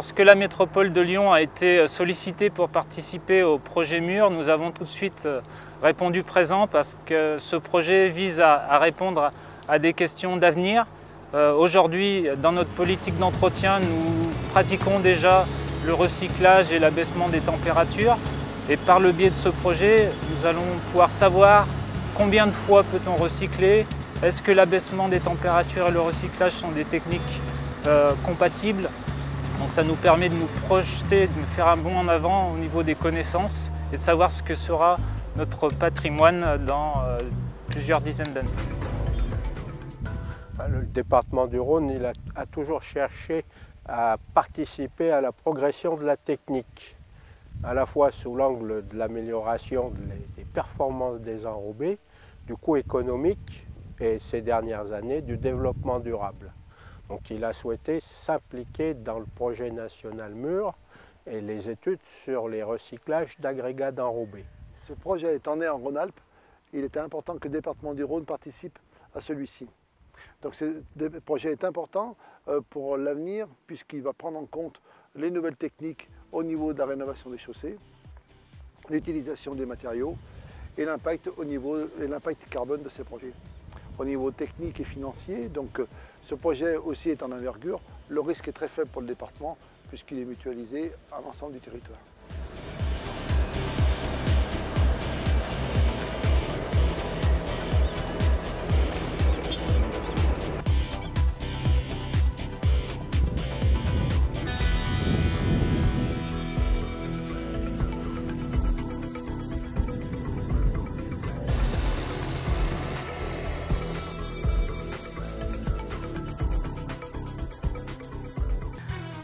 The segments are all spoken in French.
Lorsque la métropole de Lyon a été sollicitée pour participer au projet MUR, nous avons tout de suite répondu présent parce que ce projet vise à répondre à des questions d'avenir. Aujourd'hui, dans notre politique d'entretien, nous pratiquons déjà le recyclage et l'abaissement des températures. Et par le biais de ce projet, nous allons pouvoir savoir combien de fois peut-on recycler, est-ce que l'abaissement des températures et le recyclage sont des techniques compatibles. Donc ça nous permet de nous projeter, de faire un bond en avant au niveau des connaissances et de savoir ce que sera notre patrimoine dans plusieurs dizaines d'années. Le département du Rhône a toujours cherché à participer à la progression de la technique, à la fois sous l'angle de l'amélioration des performances des enrobés, du coût économique et ces dernières années du développement durable. Donc il a souhaité s'impliquer dans le projet national MUR et les études sur les recyclages d'agrégats d'enrobés. Ce projet étant né en Rhône-Alpes, il était important que le département du Rhône participe à celui-ci. Donc ce projet est important pour l'avenir puisqu'il va prendre en compte les nouvelles techniques au niveau de la rénovation des chaussées, l'utilisation des matériaux et l'impact carbone de ces projets. Au niveau technique et financier, donc ce projet aussi est en envergure. Le risque est très faible pour le département puisqu'il est mutualisé à l'ensemble du territoire.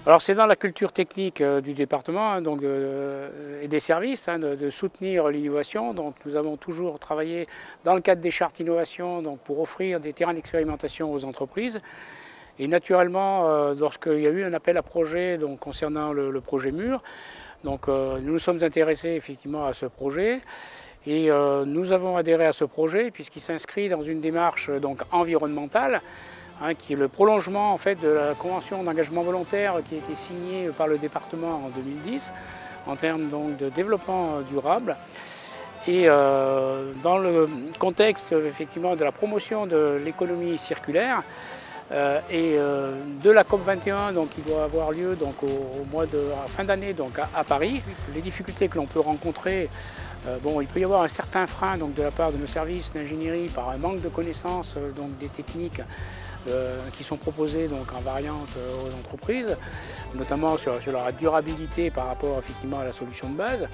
Alors c'est dans la culture technique du département et des services de soutenir l'innovation. Donc nous avons toujours travaillé dans le cadre des chartes innovation pour offrir des terrains d'expérimentation aux entreprises. Et naturellement, lorsqu'il y a eu un appel à projet concernant le projet MUR, nous nous sommes intéressés effectivement à ce projet. Et nous avons adhéré à ce projet puisqu'il s'inscrit dans une démarche environnementale, qui est le prolongement en fait de la convention d'engagement volontaire qui a été signée par le département en 2010 en termes de développement durable. Et dans le contexte effectivement de la promotion de l'économie circulaire et de la COP21 qui doit avoir lieu au mois de fin d'année à Paris, les difficultés que l'on peut rencontrer. Il peut y avoir un certain frein de la part de nos services d'ingénierie par un manque de connaissances des techniques qui sont proposées en variante aux entreprises, notamment sur la durabilité par rapport effectivement à la solution de base.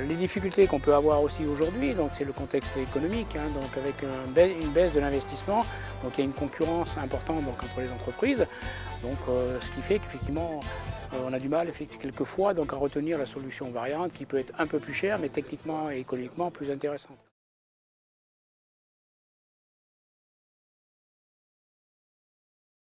Les difficultés qu'on peut avoir aussi aujourd'hui, c'est le contexte économique, avec une baisse de l'investissement, il y a une concurrence importante entre les entreprises, ce qui fait qu'effectivement on a du mal quelquefois à retenir la solution variante qui peut être un peu plus chère mais techniquement et économiquement plus intéressante.